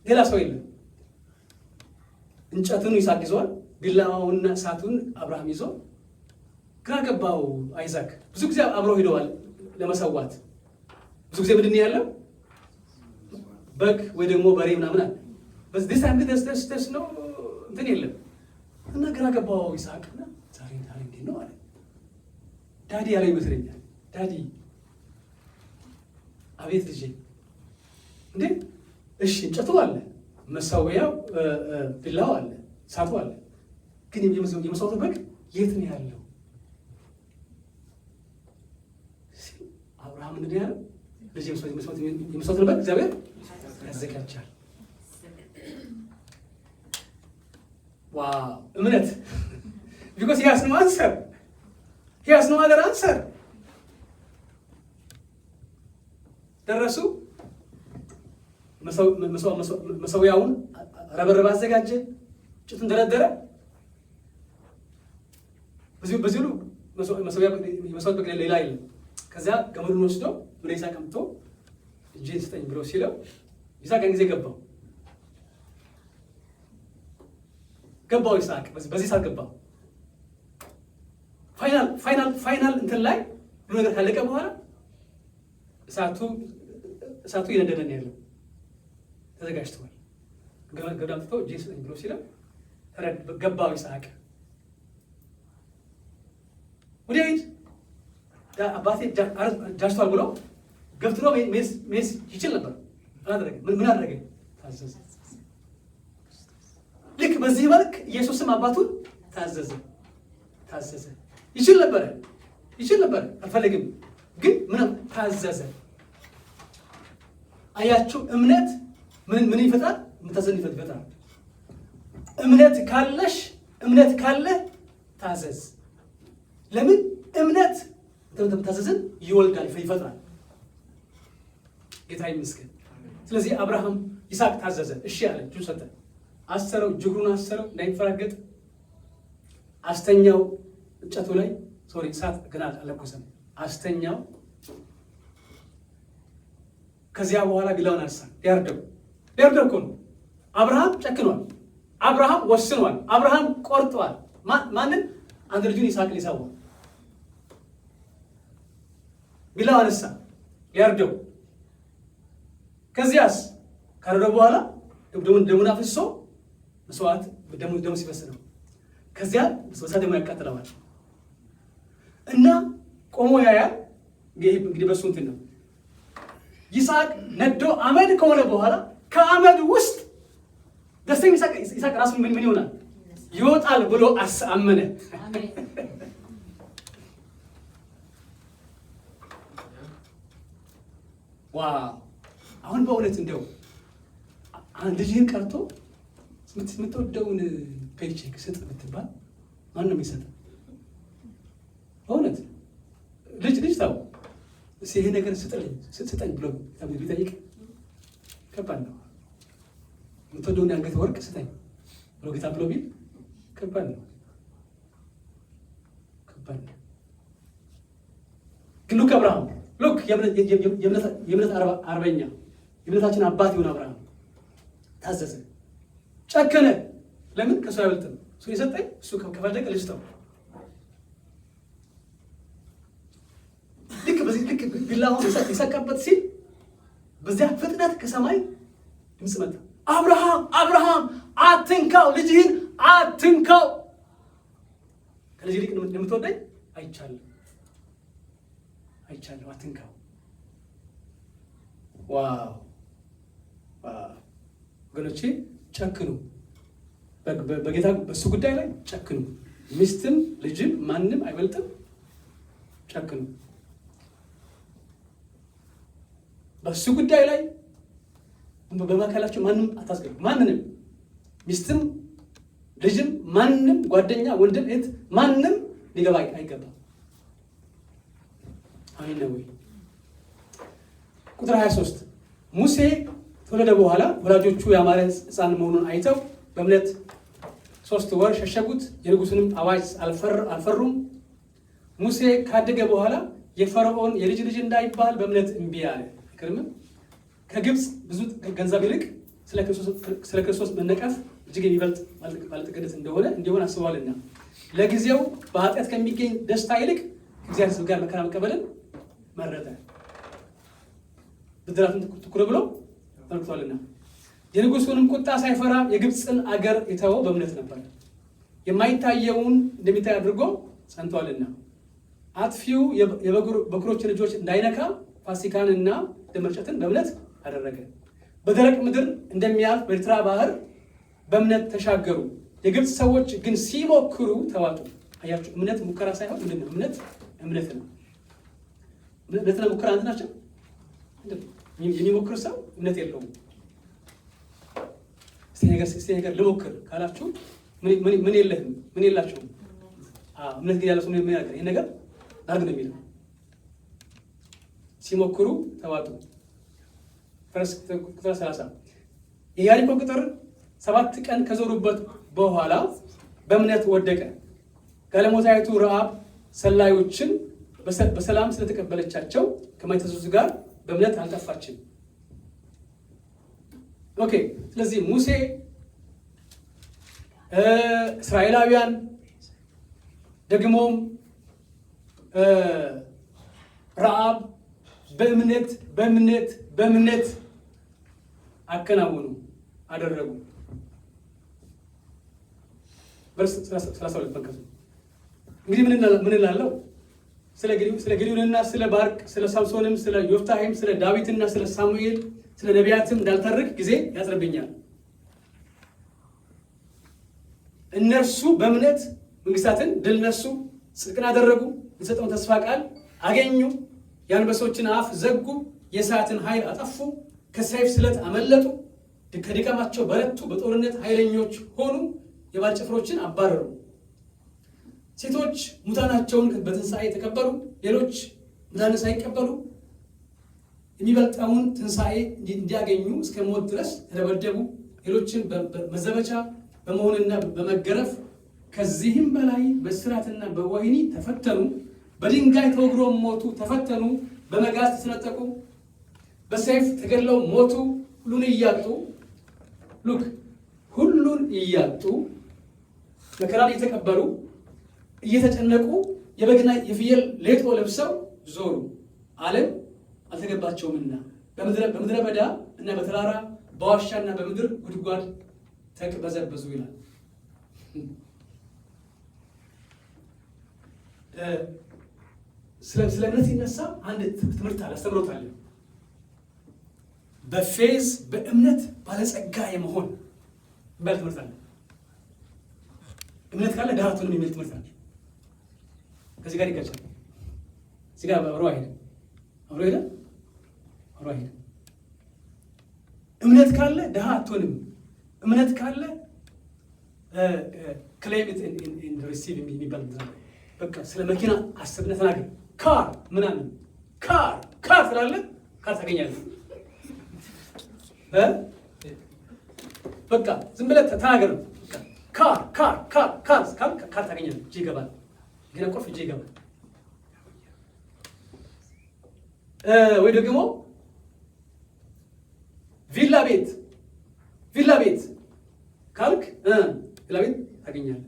ሌላ ሰው የለም። እንጨቱን ይስሐቅ ይዟል፣ ቢላዋውንና እሳቱን አብርሃም ይዞ። ግራ ገባው አይዛክ። ብዙ ጊዜ አብረው ሄደዋል ለመሰዋት። ብዙ ጊዜ ምንድን ያለው በግ ወይ ደግሞ በሬ ምናምን አለ። በዚህ ሳምንት ደስ ነው እንትን የለም። እና ግራ ገባው ይስሐቅና ዛሬ እንዴት ነው አለ። ዳዲ ያለው ይመስለኛል። ዳዲ አቤት ልጄ። እንዴ እሺ እንጨቱ አለ፣ መሰዊያው ቢላው አለ፣ እሳቱ አለ፣ ግን የመስዋዕቱ በግ የት ነው ያለው? አብርሃም እንዴ ያለው ልጄ የመስዋዕቱን በግ እግዚአብሔር ያዘጋጃል። ዋው እምነት! because he has no answer. He has no other answer. ደረሱ። መሰዊያውን ረበረበ፣ አዘጋጀ፣ እንጨቱን ደረደረ። በዚሁ መስዋዕት በግ ሌላ የለም። ከዚያ ገመዱን ወስዶ ወደ ይስሐቅ አምጥቶ እጄን ስጠኝ ብሎ ሲለው ይስሐቅ ጊዜ ገባው ይስሐቅ በዚህ ሰዓት ገባው። ፋይናል እንትን ላይ ሁሉ ነገር ካለቀ በኋላ እሳቱ እየነደደ ነው ያለው። ተዘጋጅተዋል። ገበዳ አምጥቶ ጄስ ብሎ ሲለው ገባው ይስሐቅ። ወዲያ ሂድ አባቴ ጃጅቷል ብሎ ገፍትሮ ሜስ ይችል ነበር። ምን አደረገ? ታዘዘ። ልክ በዚህ መልክ ኢየሱስም አባቱን ታዘዘ። ይችል ነበር አልፈለግም፣ ግን ምንም ታዘዘ። አያችሁ እምነት ምን ይፈጥራል? መታዘዝን ይፈጥራል። እምነት ካለ ታዘዝ። ለምን? እምነት መታዘዝን ይወልዳል፣ ይፈጥራል። ጌታ ይመስገን። ስለዚህ አብርሃም ይስሐቅ ታዘዘ። እሺ አለ። እጁን ሰጠ፣ አሰረው፣ እጅግሩን አሰረው እንዳይፈራገጥ አስተኛው። እንጨቱ ላይ እሳት ገና አልለኮሰም። አስተኛው። ከዚያ በኋላ ቢላውን አነሳ። ሊያርደው እኮ ነው። አብርሃም ጨክኗል። አብርሃም ወስኗል። አብርሃም ቆርጧል። ማንን? አንድ ልጁን ይስሐቅ ሊሰዋ። ቢላው አነሳ ሊያርደው። ከዚያስ ካረደው በኋላ ደሙን አፍስሶ መስዋዕት ደሙ ሲፈስ ነው። ከዚያ በእሳት ደግሞ ያቃጥለዋል እና ቆሞ ያያል። እንግዲህ በሱ እንትን ነው። ይስሐቅ ነዶ አመድ ከሆነ በኋላ ከአመድ ውስጥ ደስተኛ ይስሐቅ ራሱ ምን ይሆናል? ይወጣል ብሎ አመነ። ዋው! አሁን በእውነት እንደው አንድ ልጅህን ቀርቶ የምትወደውን ፔይቼክ ስጥ ብትባል ማን ነው የሚሰጥ? በእውነት ልጅ ታው ይሄ ነገር ስጠኝ ብሎ ቢጠይቅ ከባድ ነው። የምትወደውን የአንገት ወርቅ ስጠኝ ብሎ ጌታ ብሎ ቢል ከባድ ነው። ግን ሉክ አብርሃም የእምነት አርበኛ የእምነታችን አባት ይሁን አብርሃም ታዘዘ፣ ጨከነ። ለምን? ከእሱ አይበልጥም። እሱ የሰጠኝ እሱ ከፈለገ ልስጠው። ልክ ቢላውን የሰቀበት ሲል በዚያ ፍጥነት ከሰማይ ድምፅ መጣ። አብርሃም አትንካው፣ ልጅህን አትንካው። ከልጅ ይልቅ እንደምትወደኝ አይቻለሁ፣ አትንካው። ዋው! ወገኖቼ ጨክኑ፣ በጌታ በሱ ጉዳይ ላይ ጨክኑ። ሚስትም ልጅም ማንም አይበልጥም። ጨክኑ በሱ ጉዳይ ላይ። በመካከላቸው ማንም አታስገቡ። ማንንም ሚስትም ልጅም ማንም ጓደኛ፣ ወንድም፣ እህት ማንም ሊገባ አይገባም። አሜን ነው ወይ? ቁጥር 23 ሙሴ ተወለደ በኋላ ወላጆቹ ያማረ ሕፃን መሆኑን አይተው በእምነት 3 ወር ሸሸጉት። የንጉሥንም አዋጅ አልፈሩም። ሙሴ ካደገ በኋላ የፈርዖን የልጅ እንዳይባል በእምነት እምቢ አለ። አይገርምም? ከግብፅ ብዙ ገንዘብ ይልቅ ስለ ክርስቶስ መነቀፍ እጅግ የሚበልጥ ባለጠግነት እንዲሆን አስቧልና ለጊዜው በኃጢአት ከሚገኝ ደስታ ይልቅ ከእግዚአብሔር ሕዝብ ጋር መከራ መቀበልን መረጠ። ብድራቱን ትኩር ብሎ ተመልክቷልና የንጉሡንም ቁጣ ሳይፈራ የግብፅን አገር የተወው በእምነት ነበር። የማይታየውን እንደሚታይ አድርጎ ጸንቷልና አጥፊው የበኩሮች ልጆች እንዳይነካ ፋሲካንና ደም መርጨትን በእምነት አደረገ። በደረቅ ምድር እንደሚያልፍ በኤርትራ ባህር በእምነት ተሻገሩ። የግብፅ ሰዎች ግን ሲሞክሩ ተዋጡ። አያችሁ፣ እምነት ሙከራ ሳይሆን ምንድን ነው? እምነት ነው። እምነትና ሙከራ አንድ ናቸው። የሚሞክር ሰው እምነት የለውም። እስቲ ነገር ልሞክር ካላችሁ ምን የለህም? ምን የላችሁም? እምነት ግን ያለው ሰው ምን ያደርጋል? ይሄን ነገር አድርግ ነው የሚለው። ሲሞክሩ ተዋጡ። ቁጥር 30 የኢያሪኮ ቅጥር 7 ቀን ከዞሩበት በኋላ በእምነት ወደቀ። ጋለሞታይቱ ረዓብ ሰላዮችን በሰላም ስለተቀበለቻቸው ከማይታዘዙ ጋር በእምነት አልጠፋችም። ኦኬ። ስለዚህ ሙሴ እስራኤላውያን ደግሞም ረዓብ በእምነት አከናወኑ አደረጉ። ቨርስ 32 ተመልከቱ። እንግዲህ ምን እላለሁ? ስለ ጊዲዮንና ስለ ባርቅ፣ ስለ ሳምሶንም፣ ስለ ዮፍታሔም፣ ስለ ዳዊትና ስለ ሳሙኤል፣ ስለ ነቢያትም እንዳልተርክ ጊዜ ያጥርብኛል። እነርሱ በእምነት መንግስታትን ድል ነሱ፣ ጽድቅን አደረጉ፣ የተሰጠውን ተስፋ ቃል አገኙ፣ የአንበሶችን አፍ ዘጉ፣ የእሳትን ኃይል አጠፉ፣ ከሰይፍ ስለት አመለጡ፣ ከድካማቸው በረቱ፣ በጦርነት ኃይለኞች ሆኑ፣ የባል ጭፍሮችን አባረሩ። ሴቶች ሙታናቸውን በትንሣኤ ተቀበሉ፣ ሌሎች ሙታንን ሳይቀበሉ የሚበልጠውን ትንሣኤ እንዲያገኙ እስከ ሞት ድረስ ተደበደቡ። ሌሎችን በመዘበቻ በመሆንና በመገረፍ ከዚህም በላይ በእስራትና በወህኒ ተፈተኑ። በድንጋይ ተወግሮ ሞቱ፣ ተፈተኑ። በመጋዝ ተሰነጠቁ፣ በሰይፍ ተገድለው ሞቱ። ሁሉን እያጡ መከራን እየተቀበሉ እየተጨነቁ የበግና የፍየል ሌጦ ለብሰው ዞሩ። ዓለም አልተገባቸውምና በምድረ በዳ እና በተራራ በዋሻና በምድር ጉድጓድ ተቅበዘበዙ ይላል። ስለ እምነት ሲነሳ አንድ ትምህርት አለ፣ አስተምሮት አለ። በፌዝ በእምነት ባለጸጋ የመሆን ባለ ትምህርት አለ። እምነት ካለ ድሃ አትሆንም የሚል ትምህርት አለ። ከዚህ ጋር ይጋጫል። እዚህ ጋር አብሮ አይሄድም። እምነት ካለ ድሃ አትሆንም። እምነት ካለ ክሌም ኢት ኢን ሪሲቭ የሚባል በቃ ስለ መኪና አስብና ተናገር። ካር ምናምን ካር ስላለ ካር ታገኛለህ። በቃ ዝም ብለህ ተናገር። ካር ታገኛለህ። እጅ ይገባል። ግን ቁልፍ እጅ ይገባል። ወይ ደግሞ ቪላ ቤት ካልክ ቪላ ቤት ታገኛለህ።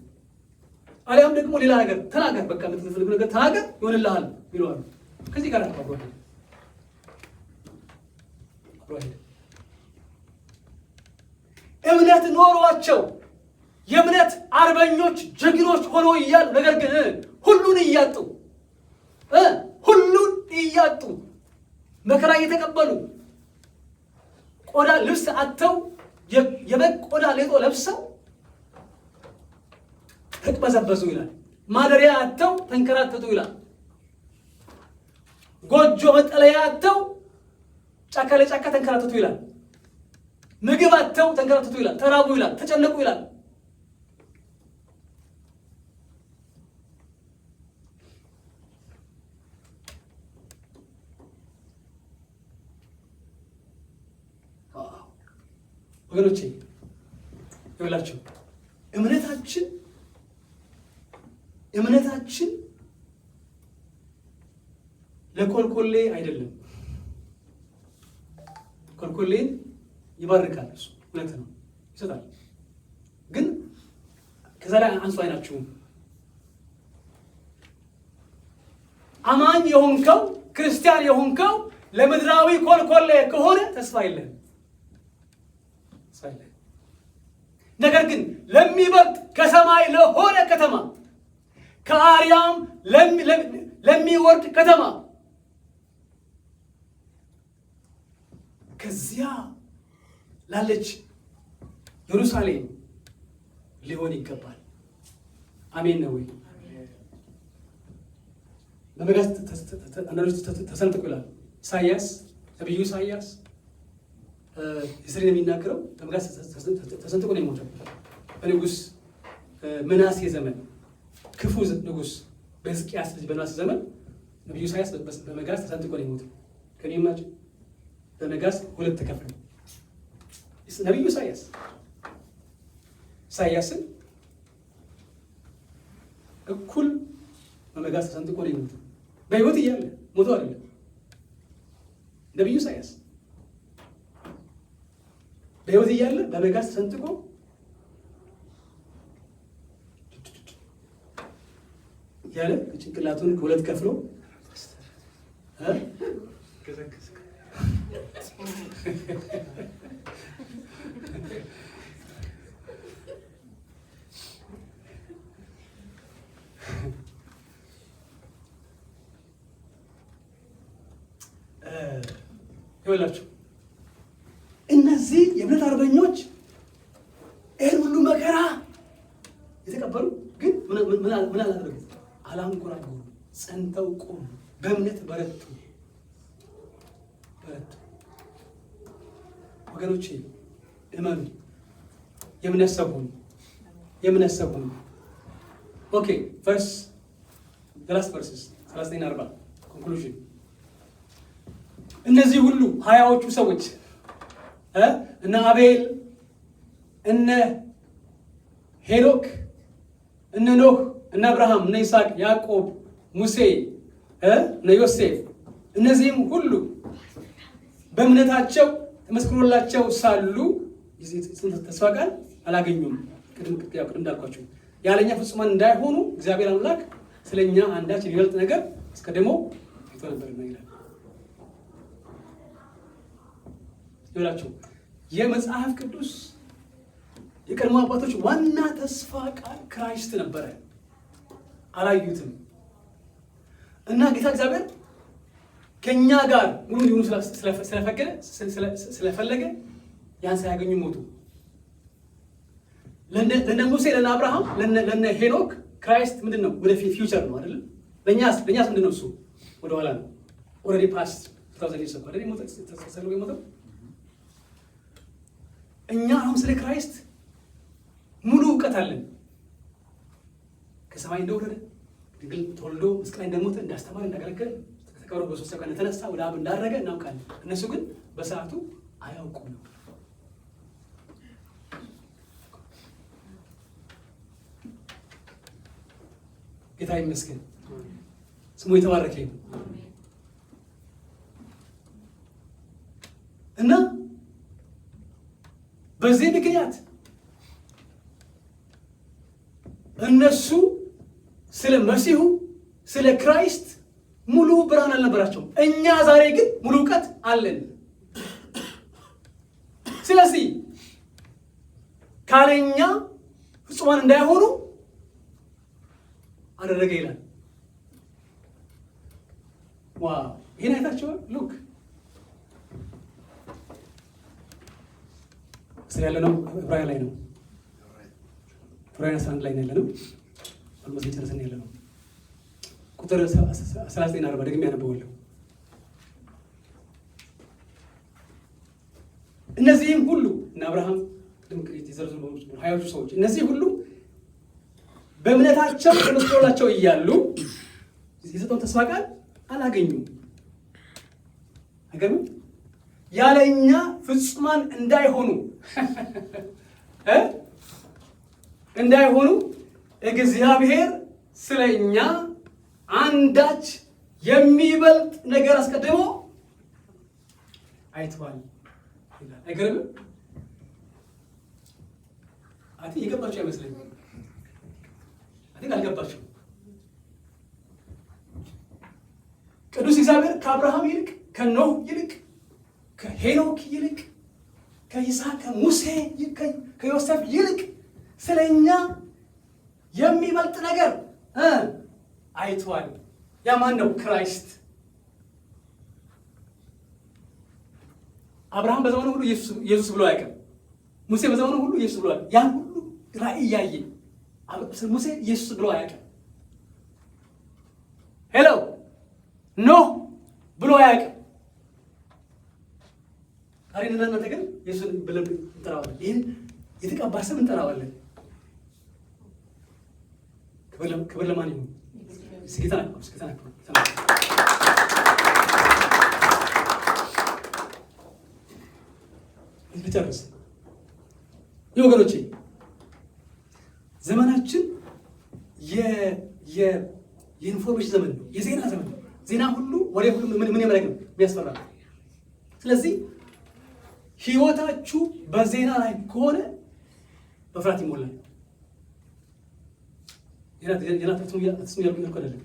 አሊያም ደግሞ ሌላ ነገር ተናገር። በቃ የምትፈልገው ነገር ተናገር ይሆንልሃል ይለዋል። ከዚህ ጋር አብሮ ሄደ። እምነት ኖሯቸው የእምነት አርበኞች ጀግኖች ሆኖ እያሉ ነገር ግን ሁሉን እያጡ መከራ እየተቀበሉ ቆዳ ልብስ አጥተው የበግ ቆዳ ሌጦ ለብሰው ተቅበዘበዙ ይላል። ማደሪያ አጥተው ተንከራተቱ ይላል። ጎጆ መጠለያ አጥተው ጫካ ለጫካ ተንከራተቱ ይላል። ምግብ አጥተው ተንከራተቱ ይላል። ተራቡ ይላል። ተጨነቁ ይላል። ወገኖቼ ይኸውላችሁ እምነታችን ለኮልኮሌ አይደለም። ኮልኮሌን ይባርካል፣ እሱ እውነት ነው፣ ይሰጣል። ግን ከዛ ላይ አንሱ አይናችሁም። አማኝ የሆንከው ክርስቲያን የሆንከው ለምድራዊ ኮልኮሌ ከሆነ ተስፋ የለህም። ነገር ግን ለሚበልጥ ከሰማይ ለሆነ ከተማ ከአርያም ለሚወርድ ከተማ ከዚያ ላለች ኢየሩሳሌም ሊሆን ይገባል። አሜን ነው ወይ? በመጋዝ ተሰንጥቆ ይላል ኢሳያስ፣ ነቢዩ ኢሳያስ እስራኤል የሚናገረው በመጋዝ ተሰንጥቆ ነው የሞተው። በንጉሥ ምናሴ ዘመን ክፉ ንጉሥ በሕዝቅያስ ልጅ በምናሴ ዘመን ነቢዩ ኢሳያስ በመጋዝ ተሰንጥቆ ነው የሞተው። ከኔማጭ በመጋዝ ሁለት ተከፈለ። ነቢዩ ኢሳያስን እኩል በመጋዝ ተሰንጥቆ ነው የሞተው። በሕይወት እያለ ሞቶ አይደለም። ነቢዩ ኢሳያስ በህይወት እያለ በመጋዝ ተሰንጥቆ ያለ ጭንቅላቱን ከሁለት ከፍሎ ይወላችሁ እነዚህ የእምነት አርበኞች ይህን ሁሉ መከራ የተቀበሉ ግን ምን አላደረጉ? አላንጎራጎሩ፣ ጸንተው ቆሙ፣ በእምነት በረቱ። ወገኖቼ እመኑ፣ የእምነት ሰው ሁኑ። ኦኬ ቨርስ ላስት ቨርስስ 39-40 ኮንክሉዥን። እነዚህ ሁሉ 20ዎቹ ሰዎች እነ አቤል፣ እነ ሄኖክ፣ እነ ኖህ፣ እነ አብርሃም፣ እነ ይስሐቅ፣ ያዕቆብ፣ ሙሴ፣ እነ ዮሴፍ፣ እነዚህም ሁሉ በእምነታቸው ተመስክሮላቸው ሳሉ ተስፋ ቃል አላገኙም። ቅድም እንዳልኳቸው ያለኛ ፍጹማን እንዳይሆኑ እግዚአብሔር አምላክ ስለኛ አንዳች የሚበልጥ ነገር አስቀድሞ አይቶ ነበርና ይላል። ይላችሁ የመጽሐፍ ቅዱስ የቀድሞ አባቶች ዋና ተስፋ ቃል ክራይስት ነበረ። አላዩትም እና ጌታ እግዚአብሔር ከኛ ጋር ሙሉ ሊሆኑ ስለፈለገ ያን ሳያገኙ ሞቱ። ለነ ሙሴ፣ ለነ አብርሃም፣ ለነ ሄኖክ ክራይስት ምንድነው? ወደፊት ፊውቸር ነው አይደል? ለኛስ ምንድነው? እሱ ወደ ኋላ ነው። ኦልሬዲ ፓስት 2000 years ago አይደል? ሞተ። እኛ አሁን ስለ ክራይስት ሙሉ እውቀት አለን። ከሰማይ እንደወረደ ድንግል ተወልዶ መስቀል ላይ እንደሞተ እንዳስተማረ እንዳገለገለ ተቀብሮ በሶስተኛው ቀን እንደተነሳ ወደ አብ እንዳረገ እናውቃለን። እነሱ ግን በሰዓቱ አያውቁም ነው። ጌታ ይመስገን፣ ስሙ የተባረከ ይሁን። እና በዚህ ምክንያት እነሱ ስለ መሲሁ ስለ ክራይስት ሙሉ ብርሃን አልነበራቸውም። እኛ ዛሬ ግን ሙሉ እውቀት አለን። ስለዚህ ካለኛ ፍጹማን እንዳይሆኑ አደረገ ይላል። ዋው! ይሄን አይታችኋል? ሉክ ያለነው ዕብራውያን ላይ ነው። ዕብራውያን 11 ላይ ነው ያለነው። አልሞት ጨርሰን ያለነው ቁጥር 39-40 ደግሜ ያነበዋለሁ። እነዚህም ሁሉ እና አብርሃም ድምቅት ይዘርዝሩ 20ዎቹ ሰዎች እነዚህ ሁሉ በእምነታቸው ተመስክሮላቸው እያሉ የሰጠውን ተስፋ ቃል አላገኙም። አይገርምም? ያለኛ ፍጹማን እንዳይሆኑ እግዚአብሔር ስለኛ አንዳች የሚበልጥ ነገር አስቀድሞ አይቷል ይላል። አይገርምም? የገባችሁ አይመስለኝም። አልገባችሁ? ቅዱስ እግዚአብሔር ከአብርሃም ይልቅ ከኖህ ይልቅ ከሄኖክ ይልቅ ከይስሐቅ ከሙሴ ከዮሴፍ ይልቅ ስለኛ የሚበልጥ ነገር አይቷል። ያ ማን ነው? ክራይስት። አብርሃም በዘመኑ ሁሉ ኢየሱስ ብሎ አያውቅም። ሙሴ በዘመኑ ሁሉ ኢየሱስ ብሎ አያውቅም። ያን ሁሉ ራእይ ያየ ሙሴ ኢየሱስ ብሎ አያውቅም። ሄሎ ኖህ ብሎ አያውቅም። አሪና እናንተ ግን ኢየሱስን ብለን እንጠራዋለን። ይህን የተቀባ ስም እንጠራዋለን። ክብር ለማን ይሁን? ስጌታ ነው። ልጨርስ። ወገኖቼ ዘመናችን የኢንፎርሜሽን ዘመን ነው። የዜና ዘመን ነው። ዜና ሁሉ ወሬ ሁሉ ምን ያመለክ ነው? የሚያስፈራ ነው። ስለዚህ ህይወታችሁ በዜና ላይ ከሆነ በፍርሃት ይሞላል። የናተቱ ያልኩኝ እኮ አይደለም።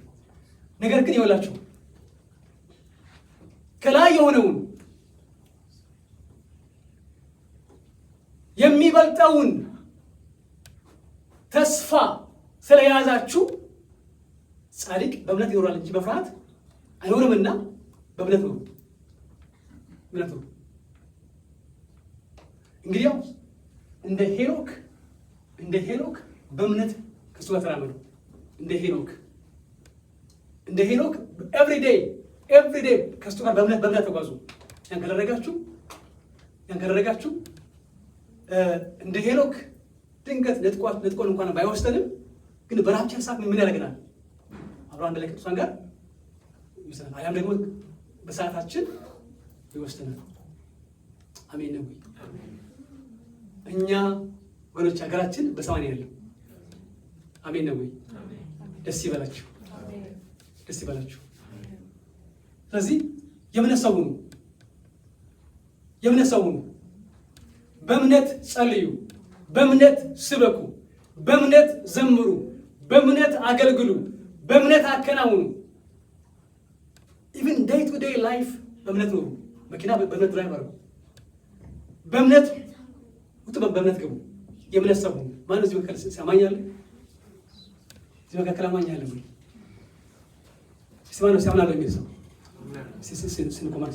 ነገር ግን ይወላችሁ ከላይ የሆነውን የሚበልጠውን ተስፋ ስለያዛችሁ ጻድቅ በእምነት ይኖራል እንጂ በፍርሃት አይኖርምና በእምነት ነው። እምነት ነው። እንግዲህ ያው እንደ ሄኖክ በእምነት ከእሱ ጋር ተራመዱ። እንደ ሄኖክ ኤቭሪዴይ ከእሱ ጋር በእምነት ተጓዙ። ያን ካደረጋችሁ እንደ ሄኖክ ድንገት ነጥቆን እንኳን ባይወስደንም ግን በራችን ሰዓት ምን ያደርገናል? አብሮ አንድ ላይ ከቅዱሳን ጋር ይወስደናል። አያም ደግሞ በሰዓታችን ይወስደናል። አሜን ነው። እኛ ወገኖች ሀገራችን በሰማይ ነው ያለው። አሜን ነው። ደስ ይበላችሁ። ስለዚህ የእምነት ሰው ሁኑ። በእምነት ጸልዩ፣ በእምነት ስበኩ፣ በእምነት ዘምሩ፣ በእምነት አገልግሉ፣ በእምነት አከናውኑ። ኢቭን ዴይ ቱ ዴይ ላይፍ በእምነት ኑሩ። መኪና በእምነት ድራይቭ አድርጉ። በእምነት ግቡ። የእምነት ሰው ሁኑ። ማነው እዚህ መካከል ሲያማኛል? እዚህ መካከል አማኛል ወይ? ሲማነው ሲያምናል የሚል ሰው ሲንቆማን